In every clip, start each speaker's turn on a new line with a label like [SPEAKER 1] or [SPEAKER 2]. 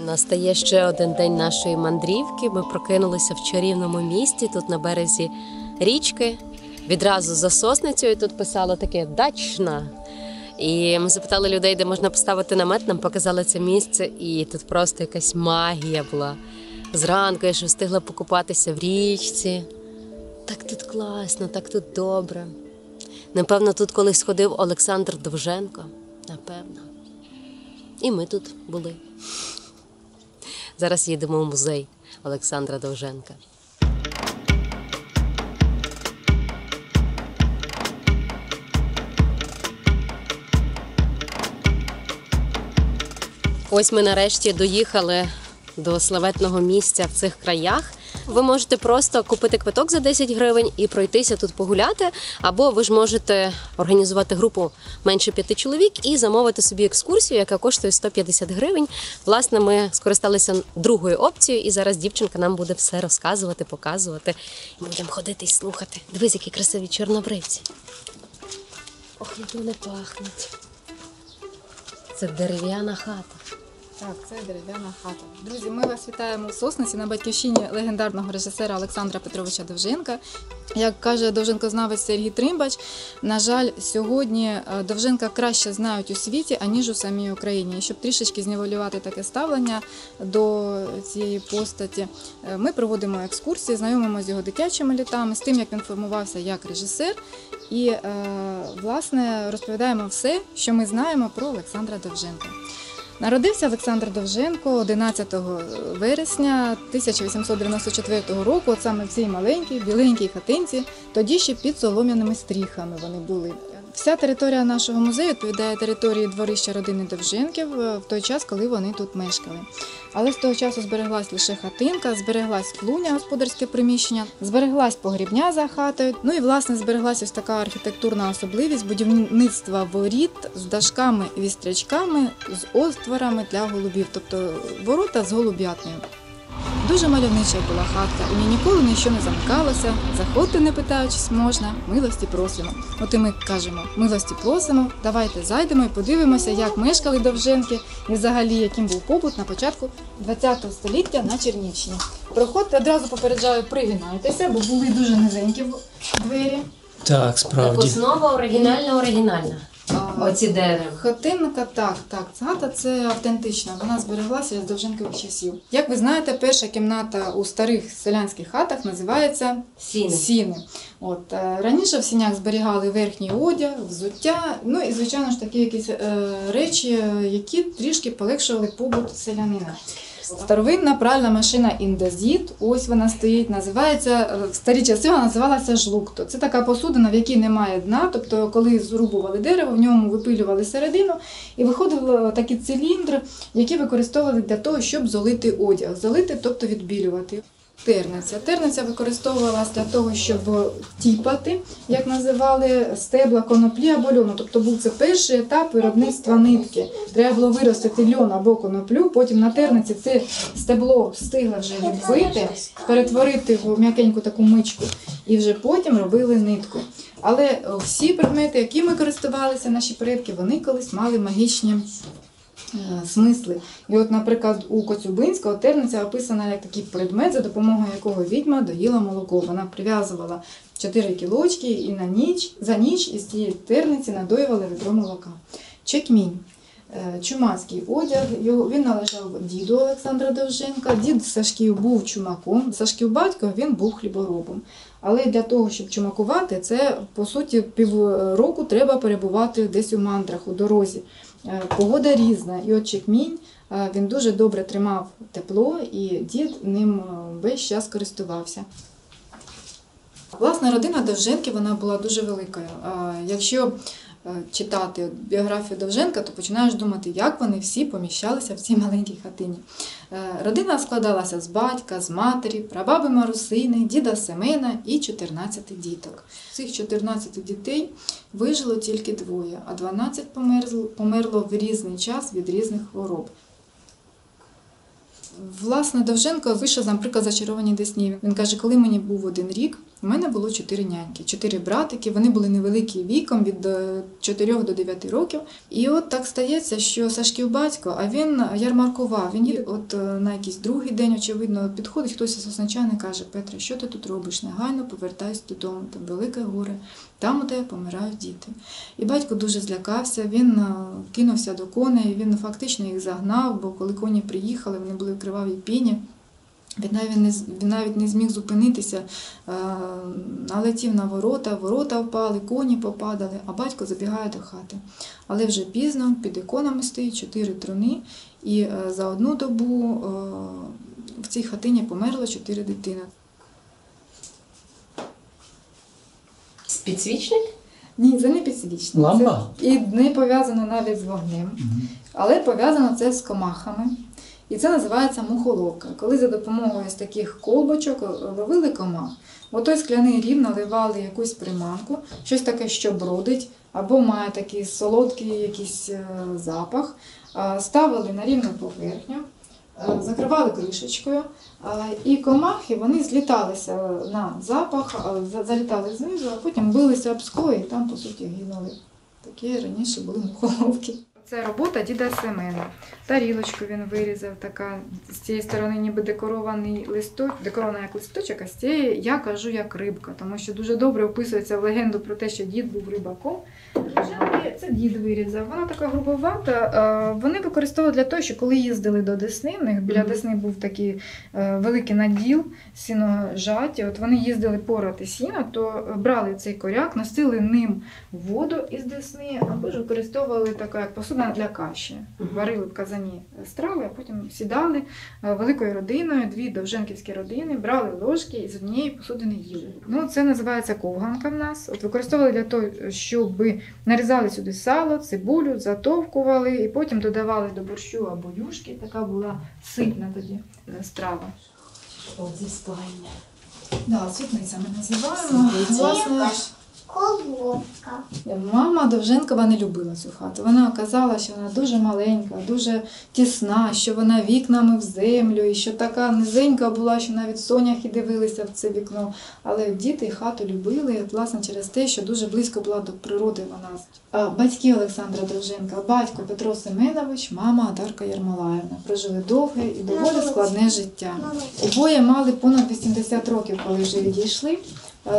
[SPEAKER 1] Настає ще один день нашої мандрівки. Ми прокинулися в чарівному місті, тут на березі річки. Відразу за сосницею тут писало таке «Дачна». І ми запитали людей, де можна поставити намет, нам показали це місце, і тут просто якась магія була. Зранку я ще встигла покупатися в річці. Так тут класно, так тут добре. Напевно, тут колись ходив Олександр Довженко. Напевно. І ми тут були. Зараз їдемо в музей Олександра Довженка. Ось ми нарешті доїхали до славетного місця в цих краях. Ви можете просто купити квиток за 10 гривень і пройтися тут погуляти, або ви ж можете організувати групу менше 5 чоловік і замовити собі екскурсію, яка коштує 150 гривень. Власне, ми скористалися другою опцією, і зараз дівчинка нам буде все розказувати, показувати. І ми будемо ходити і слухати. Дивись, які красиві чорнобривці. Ох, як вони пахнуть. Це дерев'яна хата.
[SPEAKER 2] Так, це дерев'яна хата. Друзі, ми вас вітаємо у Сосниці на батьківщині легендарного режисера Олександра Петровича Довженка. Як каже довженкознавець Сергій Тримбач, на жаль, сьогодні Довженка краще знають у світі, аніж у самій Україні. І щоб трішечки знівелювати таке ставлення до цієї постаті, ми проводимо екскурсії, знайомимо з його дитячими літами, з тим, як він формувався як режисер. І, власне, розповідаємо все, що ми знаємо про Олександра Довженка. Народився Олександр Довженко 11 вересня 1894 року, от саме в цій маленькій, біленькій хатинці, тоді ще під солом'яними стріхами вони були. Вся територія нашого музею відповідає території дворища родини Довженків в той час, коли вони тут мешкали. Але з того часу збереглась лише хатинка, збереглась клуня, господарське приміщення, збереглась погрібня за хатою, ну і, власне, збереглась ось така архітектурна особливість будівництва воріт з дашками-вістрячками, з остворами для голубів, тобто ворота з голуб'ятнею. Дуже мальовнича була хатка, у ній ніколи ніщо не замикалося, заходьте, не питаючись, можна, милості просимо. От і ми кажемо, милості просимо, давайте зайдемо і подивимося, як мешкали Довженки і взагалі, яким був побут на початку ХХ століття на Чернігівщині. Проходьте, одразу попереджаю, пригинайтеся, бо були дуже низенькі двері.
[SPEAKER 3] Так, справді.
[SPEAKER 1] Основа оригінальна. Оці дерева.
[SPEAKER 2] Хатинка, так, ця хата це автентична, вона збереглася з Довженкових часів. Як ви знаєте, перша кімната у старих селянських хатах називається сіни. От, раніше в сінях зберігали верхній одяг, взуття, ну і, звичайно ж, такі якісь речі, які трішки полегшували побут селянина. Старовинна пральна машина індезіт, ось вона стоїть, називається, в старі часи вона називалася жлукто. Це така посудина, в якій немає дна, тобто коли зрубували дерево, в ньому випилювали середину і виходив такий циліндр, який використовували для того, щоб золити одяг. Золити, тобто відбілювати. Терниця використовувалася для того, щоб тіпати, як називали, стебла коноплі або льону. Тобто був це перший етап виробництва нитки. Треба було виростити льон або коноплю, потім на терниці це стебло встигло вже відбити, перетворити в м'якеньку таку мичку і вже потім робили нитку. Але всі предмети, якими користувалися наші предки, вони колись мали магічні смисли. І от, наприклад, у Коцюбинського терниця описана як такий предмет, за допомогою якого відьма доїла молоко. Вона прив'язувала 4 кілочки і за ніч із цієї терниці надоювали відро молока. Чекмінь. Чумацький одяг, він належав діду Олександра Довженка. Дід Сашків був чумаком, Сашків батько він був хліборобом. Але для того, щоб чумакувати, це, по суті, півроку треба перебувати десь у мандрах, у дорозі. Погода різна, і от чекмінь, він дуже добре тримав тепло, і дід ним весь час користувався. Власне, родина Довженків, вона була дуже великою. Якщо читати біографію Довженка, то починаєш думати, як вони всі поміщалися в цій маленькій хатині. Родина складалася з батька, з матері, прабаби Марусини, діда Семена і 14 діток. З цих 14 дітей вижило тільки 2, а 12 померло в різний час від різних хвороб. Власне, Довженко вийшов, наприклад, «Зачарованій Десні». Він каже, коли мені був 1 рік, У мене було 4 няньки, 4 братики, вони були невеликі віком, від 4 до 9 років. І от так стається, що Сашків батько, а він ярмаркував. Він їде на якийсь другий день, очевидно, підходить хтось із сосничан і каже: Петре, що ти тут робиш? Негайно повертайся додому, там велике горе, там у тебе помирають діти. І батько дуже злякався, він кинувся до коней, він фактично їх загнав, бо коли коні приїхали, вони були в кривавій піні. Він навіть не зміг зупинитися, налетів на ворота впали, коні попадали, а батько забігає до хати. Але вже пізно, під іконами стоїть 4 труни, і за одну добу в цій хатині померло 4 дитини.
[SPEAKER 1] Підсвічник?
[SPEAKER 2] Ні, це не підсвічник.
[SPEAKER 3] Лампа?
[SPEAKER 2] Це і не пов'язано навіть з вогнем, але пов'язано це з комахами. І це називається мухоловка. Коли за допомогою ось таких колбочок ловили комах, в той скляний рів наливали якусь приманку, щось таке, що бродить, або має такий солодкий якийсь запах, ставили на рівну поверхню, закривали кришечкою, і комахи, вони зліталися на запах, залітали знизу, а потім билися об скло і там, по суті, гинули. Такі раніше були мухоловки. Це робота діда Семена. Тарілочку він вирізав, така, з цієї сторони ніби декорований листок, декорована як листочок, а з цієї я кажу як рибка, тому що дуже добре описується в легенду про те, що дід був рибаком. Це дід вирізав. Вона така грубовата. Вони використовували для того, що коли їздили до Десни, в них біля Десни був такий великий наділ, сіножаті. От вони їздили порати сіно, то брали цей коряк, носили ним воду із Десни, або ж використовували така як посуда для каші. Варили в казані страви, а потім сідали великою родиною, 2 довженківські родини, брали ложки і з однієї посудини їли. Ну, це називається ковганка в нас. От використовували для того, щоб нарізали сюди сало, цибулю, затовкували і потім додавали до борщу або юшки. Така була ситна тоді страва.
[SPEAKER 1] От зі спальня.
[SPEAKER 2] Да, світниця ми називаємо. Власне,
[SPEAKER 4] Колодка.
[SPEAKER 2] мама Довженкова не любила цю хату. Вона казала, що вона дуже маленька, дуже тісна, що вона вікнами в землю, і що така низенька була, що навіть соняхи дивилися в це вікно. Але діти хату любили, власне, через те, що дуже близько була до природи вона. Батьки Олександра Довженка, батько Петро Семенович, мама Адарка Ярмолаївна. Прожили довге і доволі складне життя. Обоє мали понад 80 років, коли вже відійшли.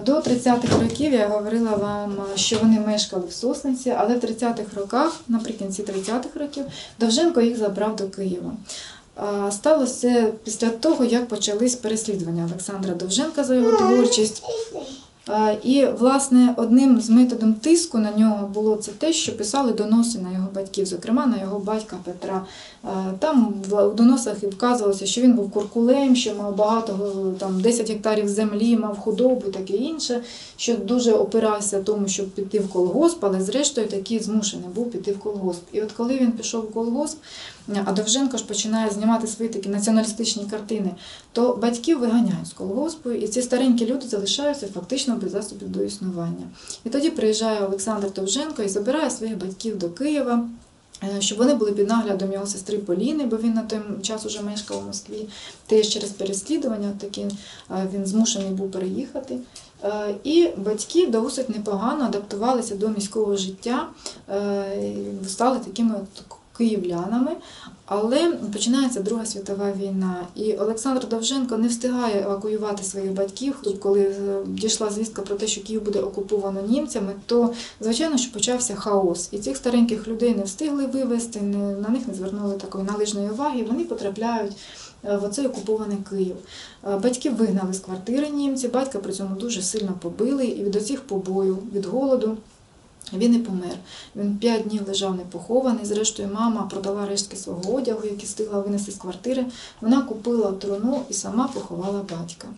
[SPEAKER 2] До 30-х років я говорила вам, що вони мешкали в Сосниці, але в 30-х роках, наприкінці 30-х років, Довженко їх забрав до Києва. Сталося це після того, як почались переслідування Олександра Довженка за його творчість. І, власне, одним з методом тиску на нього було це те, що писали доноси на його батьків, зокрема на його батька Петра. Там в доносах і вказувалося, що він був куркулем, що мав багато, там 10 гектарів землі, мав худобу і таке інше, що дуже опирався тому, щоб піти в колгосп, але зрештою таки змушений був піти в колгосп. І от коли він пішов в колгосп, а Довженко ж починає знімати свої такі націоналістичні картини, то батьків виганяють з колгоспу, і ці старенькі люди залишаються фактично без засобів до існування. І тоді приїжджає Олександр Довженко і забирає своїх батьків до Києва, щоб вони були під наглядом його сестри Поліни, бо він на той час уже мешкав у Москві. Теж через переслідування такі він змушений був переїхати. І батьки досить непогано адаптувалися до міського життя, стали такими київлянами, але починається Друга світова війна, і Олександр Довженко не встигає евакуювати своїх батьків. Коли дійшла звістка про те, що Київ буде окуповано німцями, то, звичайно, що почався хаос. І цих стареньких людей не встигли вивезти, на них не звернули такої належної уваги, і вони потрапляють в оцей окупований Київ. Батьків вигнали з квартири німці, батька при цьому дуже сильно побили, і від оцих побоїв, від голоду, він і помер. Він 5 днів лежав непохований. Зрештою, мама продала рештки свого одягу, які встигла винести з квартири. Вона купила труну і сама поховала батька.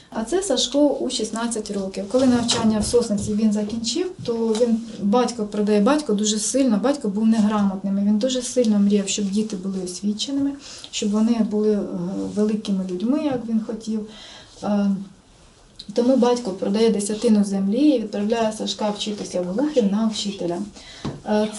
[SPEAKER 2] А це Сашко у 16 років. Коли навчання в Сосниці він закінчив, то він, батько дуже сильно, батько був неграмотним. Він дуже сильно мріяв, щоб діти були освіченими, щоб вони були великими людьми, як він хотів. Тому батько продає десятину землі і відправляє Сашка вчитися в Глухів на вчителя.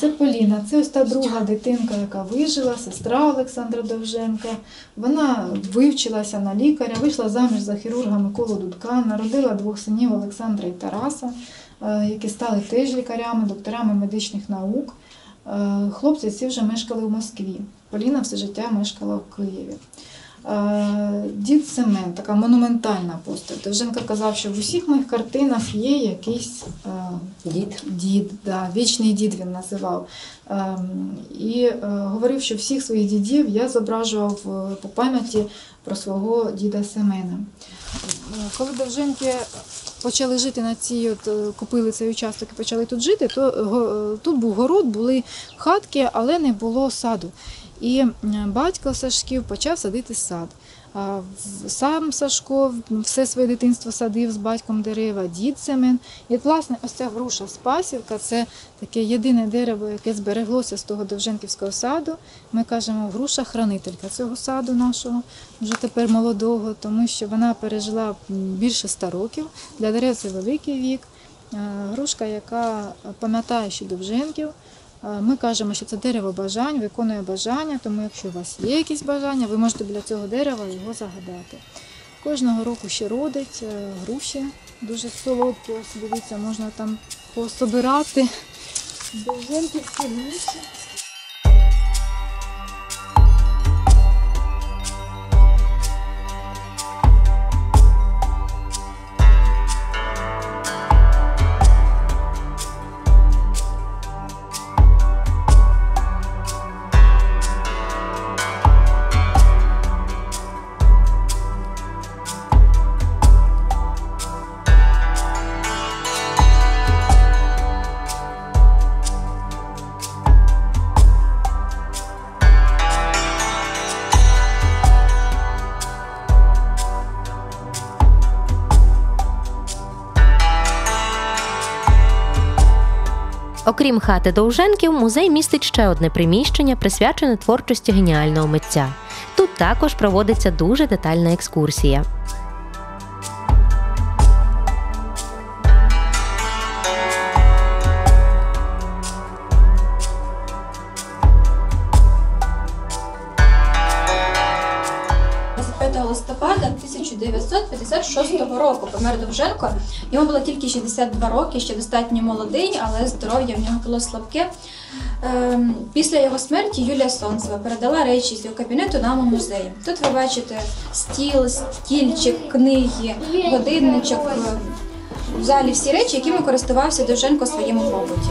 [SPEAKER 2] Це Поліна, це ось та друга дитинка, яка вижила, сестра Олександра Довженка. Вона вивчилася на лікаря, вийшла заміж за хірурга Миколу Дудка, народила 2 синів Олександра і Тараса, які стали теж лікарями, докторами медичних наук. Хлопці ці вже мешкали в Москві. Поліна все життя мешкала в Києві. Дід Семен, така монументальна постать. Довженко казав, що в усіх моїх картинах є якийсь дід, да, вічний дід він називав. І говорив, що всіх своїх дідів я зображував по пам'яті про свого діда Семена. Коли Довженки почали жити на цій, купили цей участок і почали тут жити, то тут був город, були хатки, але не було саду. І батько Сашків почав садити сад. Сам Сашко все своє дитинство садив з батьком дерева, дід Семен. І, власне, ось ця груша Спасівка – це таке єдине дерево, яке збереглося з того Довженківського саду. Ми кажемо, груша-хранителька цього саду нашого, вже тепер молодого, тому що вона пережила більше 100 років. Для дерев це великий вік. Грушка, яка пам'ятає ще Довженків. Ми кажемо, що це дерево бажань, виконує бажання, тому якщо у вас є якісь бажання, ви можете біля цього дерева його загадати. Кожного року ще родить груші, дуже солодкі, ось дивіться, можна там пособирати довженківські груші.
[SPEAKER 3] Окрім хати Довженків, музей містить ще одне приміщення, присвячене творчості геніального митця. Тут також проводиться дуже детальна екскурсія.
[SPEAKER 5] Листопада 1956 року помер Довженко. Йому було тільки 62 роки, ще достатньо молодий, але здоров'я в нього було слабке. Після його смерті Юлія Сонцева передала речі з його кабінету нам у музей. Тут ви бачите стіл, стільчик, книги, годинничок. В залі всі речі, якими користувався Довженко у своєму побуті.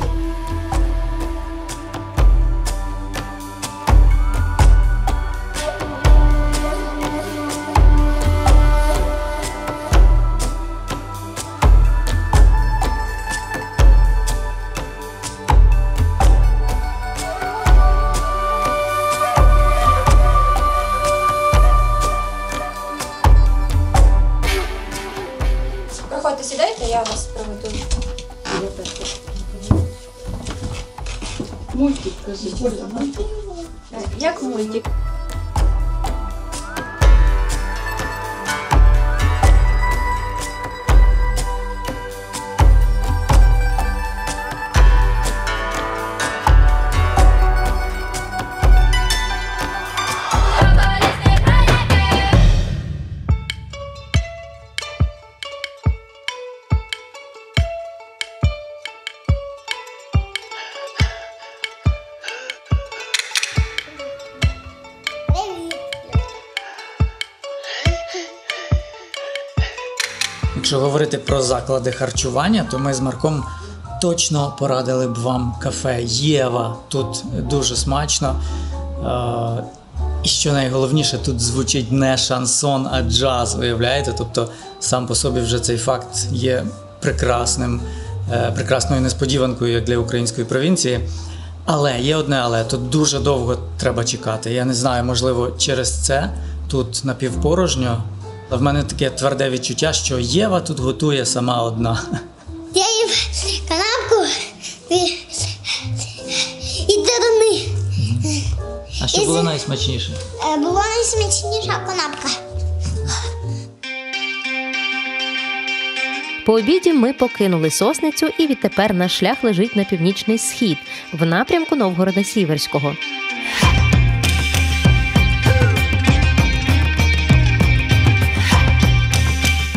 [SPEAKER 5] Проходьте, сідайте, я вас проведу.
[SPEAKER 2] Мультик, кажи.
[SPEAKER 5] Як мультик.
[SPEAKER 6] Якщо говорити про заклади харчування, то ми з Марком точно порадили б вам кафе «Єва». Тут дуже смачно. І що найголовніше, тут звучить не шансон, а джаз, уявляєте? Тобто сам по собі вже цей факт є прекрасною несподіванкою, як для української провінції. Але є одне але, тут дуже довго треба чекати. Я не знаю, можливо, через це тут напівпорожньо. В мене таке тверде відчуття, що Єва тут готує сама одна.
[SPEAKER 4] Я їм канапку і дирни.
[SPEAKER 6] А що було найсмачніше?
[SPEAKER 4] Була найсмачніша канапка.
[SPEAKER 3] По обіді ми покинули Сосницю, і відтепер наш шлях лежить на північний схід, в напрямку Новгорода Сіверського.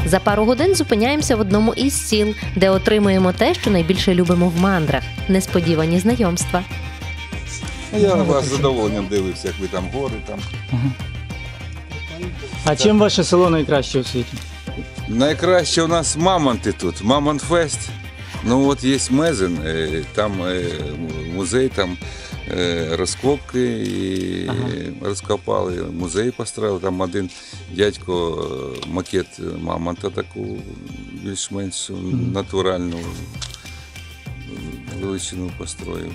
[SPEAKER 3] За пару годин зупиняємося в одному із сіл, де отримуємо те, що найбільше любимо в мандрах – несподівані знайомства.
[SPEAKER 7] Я вас з задоволенням дивився, як ви там гори там.
[SPEAKER 6] А чим ваше село найкраще у світі?
[SPEAKER 7] Найкраще у нас мамонти тут, Мамонт-фест. Ну от є Мезен, там музей, там розкопки і розкопали, музей построїли. Там один дядько макет мамонта таку більш-менш натуральну величину построїв.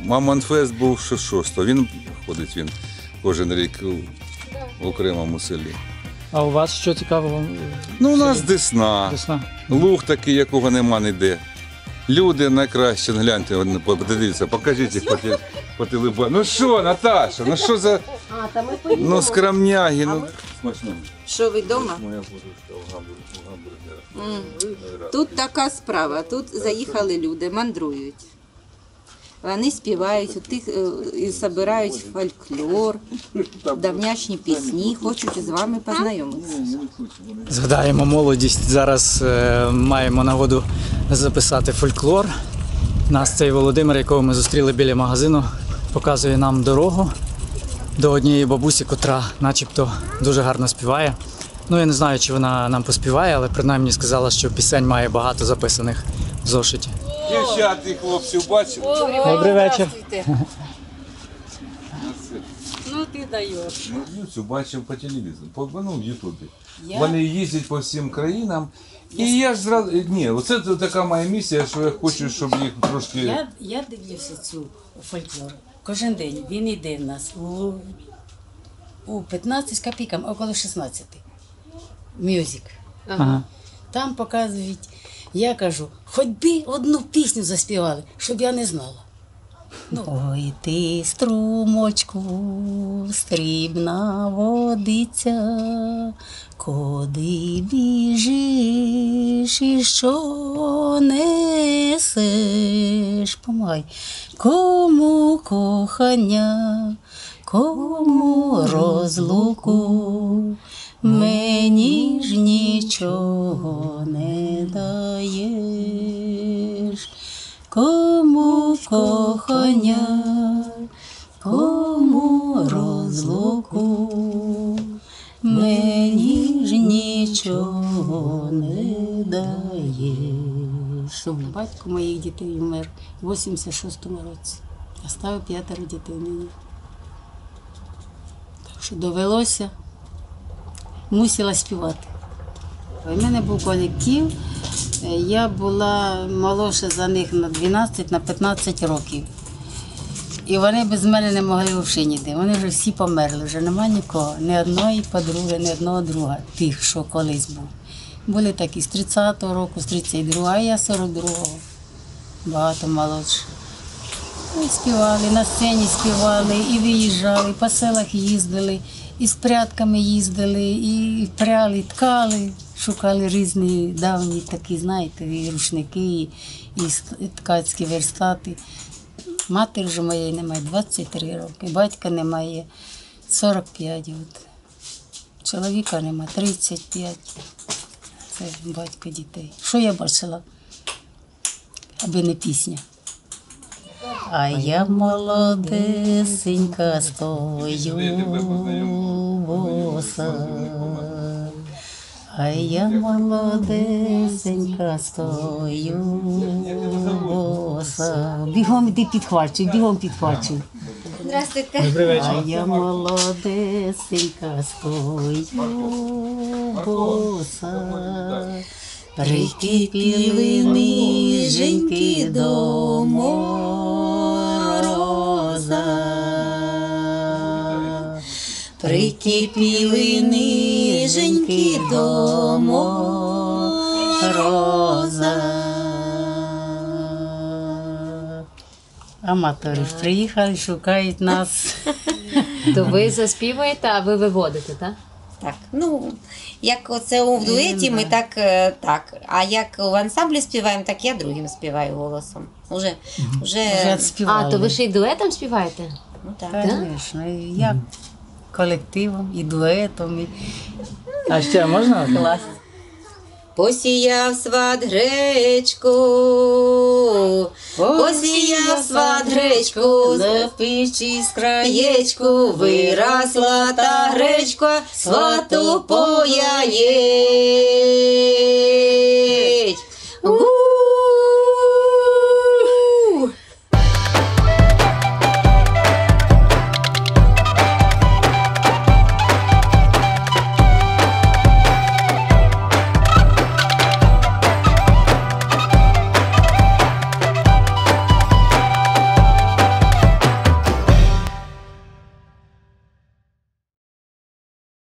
[SPEAKER 7] Мамонт-фест був 6-го. Він кожен рік в окремому селі.
[SPEAKER 6] А у вас що цікавого?
[SPEAKER 7] Ну, у нас Десна. Луг такий, якого нема ніде. Люди найкраще, гляньте, подивіться, покажіть їх по телебаченню. Ну що, Наташа, ну що за... Ну, скромняги, ну...
[SPEAKER 8] Що ви вдома? Тут така справа, тут заїхали люди, мандрують. Вони співають, і збирають фольклор, давнячні пісні, хочуть з вами познайомитися.
[SPEAKER 6] Згадаємо молодість. Зараз маємо нагоду записати фольклор. Нас цей Володимир, якого ми зустріли біля магазину, показує нам дорогу до однієї бабусі, котра начебто дуже гарно співає. Ну, я не знаю, чи вона нам поспіває, але принаймні сказала, що пісень має багато записаних в зошиті.
[SPEAKER 7] Дівчат і хлопців бачили?
[SPEAKER 6] Добрий вечір.
[SPEAKER 8] Ну ти даєш.
[SPEAKER 7] Ну, бачив по телевізору, в Ютубі. Вони їздять по всім країнам. І я ж зразу... Ні, оце така моя місія, що я хочу, щоб їх трошки...
[SPEAKER 9] Я дивлюся цю фольклор. Кожен день він йде в нас у 15 з копійками, около 16. Мюзик.
[SPEAKER 6] Ага.
[SPEAKER 9] Там показують, я кажу, хоч би одну пісню заспівали, щоб я не знала. Ой ти, струмочку, стрібна водиця, куди біжиш і що несеш? Помагай. Кому кохання, кому розлуку, мені ж нічого не даєш. Кому кохання, кому розлуку, мені ж нічого не даєш. Батько моїх дітей вмер у 86-му році. Оставив 5 дітей мені. Так що довелося, мусила співати. У мене був колектив. Я була молодша за них на 12-15 років. І вони без мене не могли взагалі ніде. Вони вже всі померли, вже немає нікого. Ні одної подруги, ні одного друга, тих, що колись був. Були такі з 30-го року, з 32-го, а я 42-го. Багато молодші. І співали, на сцені співали, і виїжджали, і по селах їздили, і з прядками їздили, і пряли, ткали. Шукали різні давні такі, знаєте, і рушники, і ткацькі верстати. Матері ж моєї немає 23 роки, батька немає 45. Чоловіка немає 35. Це батько дітей. Що я бачила, аби не пісня? А я молодесенька стою боса. А я молодесенька стою боса. Бігом іди підхвачуй, бігом підхвачуй.
[SPEAKER 8] Здравствуйте.
[SPEAKER 6] Добрий вечір.
[SPEAKER 9] А я молодесенька стою боса. Прикипіли ніженьки до мороза. Прикипіли ніженьки до мороза. Аматори приїхали, шукають нас.
[SPEAKER 1] То ви заспіваєте, а ви виводите, так?
[SPEAKER 10] Так, ну, як оце в дуеті, ми так, так. А як в ансамблі співаємо, так я другим співаю голосом. Уже
[SPEAKER 9] співали.
[SPEAKER 1] А, то ви ще й дуетом співаєте?
[SPEAKER 10] Ну, так.
[SPEAKER 9] Звісно, і я колективом, і дуетом, і
[SPEAKER 6] А ще можна?
[SPEAKER 9] клас.
[SPEAKER 10] Посіяв сват гречку, посіяв сват гречку, за пічі з краєчку, виросла та гречка, свату пояє.